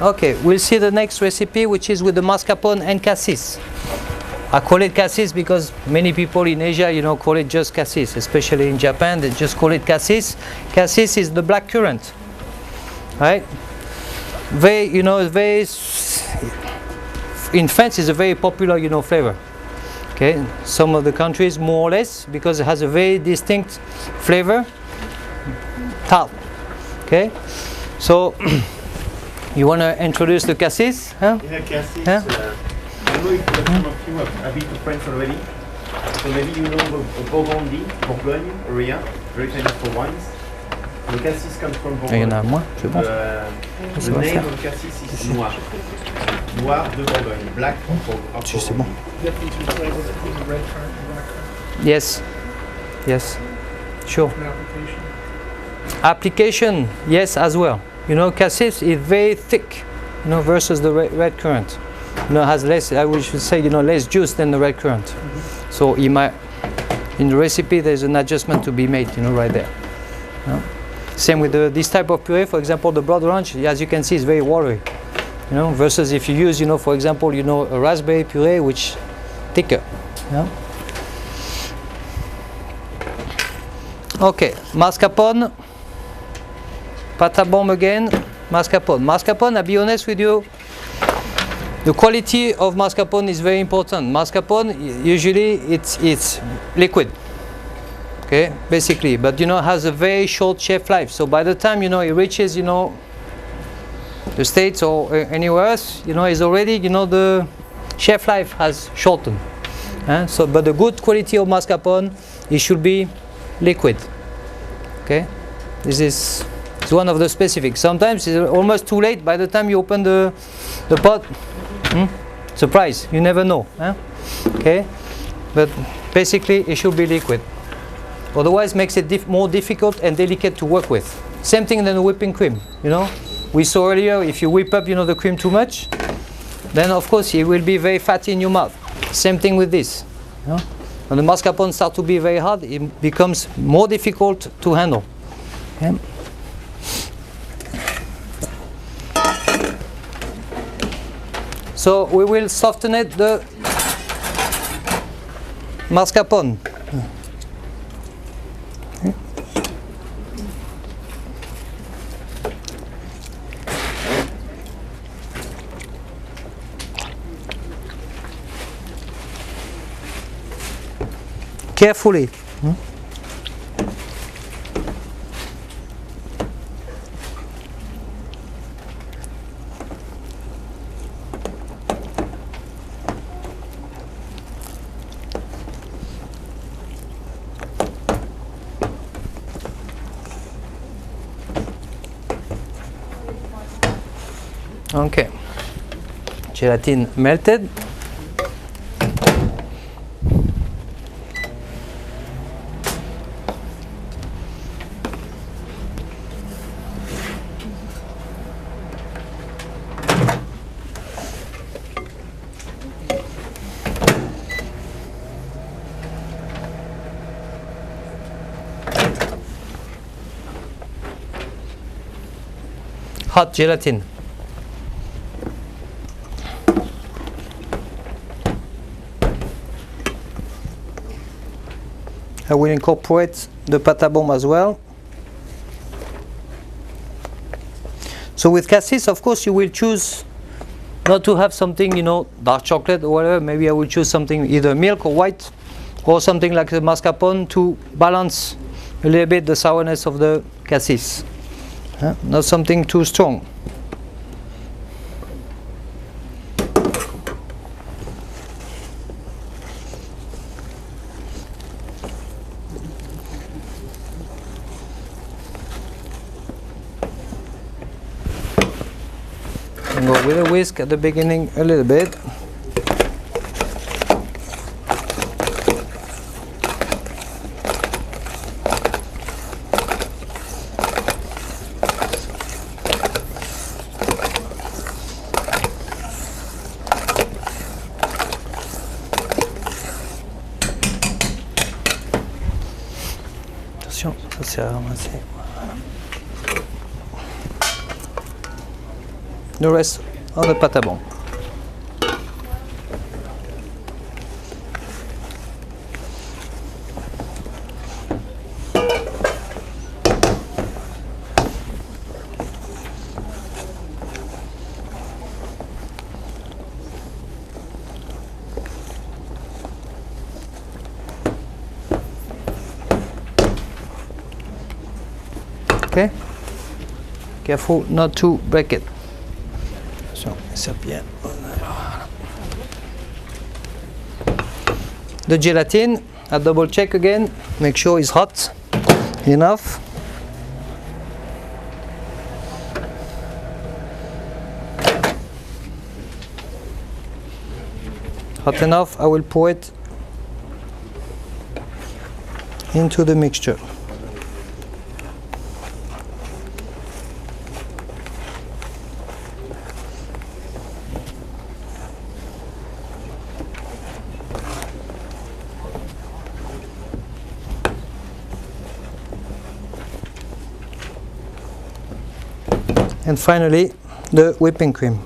Okay, we'll see the next recipe, which is with the mascarpone and cassis. I call it cassis because many people in Asia, call it just cassis. Especially in Japan, they just call it cassis. Cassis is the black currant, right? In France, it's a very popular, flavor. Okay, some of the countries more or less because it has a very distinct flavor, tart. Okay, so you want to introduce the cassis? Huh? Yeah, cassis. Huh? I don't know if some of you have been to France already. So maybe you know the Burgundy, Bourgogne area, very famous for wines. The cassis comes from Bourgogne. Il y en a moins, je pense. The name of cassis is noir. Noir de Bourgogne, black of Bourgogne. C'est bon. Yes, yes, sure. Application, yes, as well. Cassis is very thick, versus the red currant. Has less, should say, less juice than the red currant. Mm-hmm. So in the recipe, there's an adjustment to be made, right there. Same with this type of puree. For example, the blood orange, as you can see, is very watery. Versus if you use, for example, a raspberry puree, which thicker. Okay, mascarpone. Pâte à bombe again. Mascarpone. Mascarpone, I'll be honest with you, the quality of mascarpone is very important. Mascarpone, usually it's liquid. Okay, basically, but has a very short shelf life. So by the time it reaches the States or anywhere else, is already the shelf life has shortened. But the good quality of mascarpone, it should be liquid. Okay, this is one of the specifics. Sometimes it's almost too late. By the time you open the pot, surprise, you never know. Okay, but basically it should be liquid. Otherwise, makes it more difficult and delicate to work with. Same thing than the whipping cream. We saw earlier, if you whip up, the cream too much, then of course it will be very fatty in your mouth. Same thing with this. When the mascarpone starts to be very hard, it becomes more difficult to handle. Okay. So we will soften it, the mascarpone. Carefully. Okay. Gelatin melted. Hot gelatin. I will incorporate the pâte à bombe as well. So with cassis, of course, you will choose not to have something, dark chocolate or whatever. Maybe I will choose something either milk or white, or something like the mascarpone to balance a little bit the sourness of the cassis. Not something too strong. And go with a whisk at the beginning a little bit. Attention, ça c'est à ramasser. the rest of the pâte à bon. Okay, careful not to break it. So, serpillère. The gelatin, I double check again, make sure it's hot enough. Hot enough, I will pour it into the mixture. And finally, the whipping cream.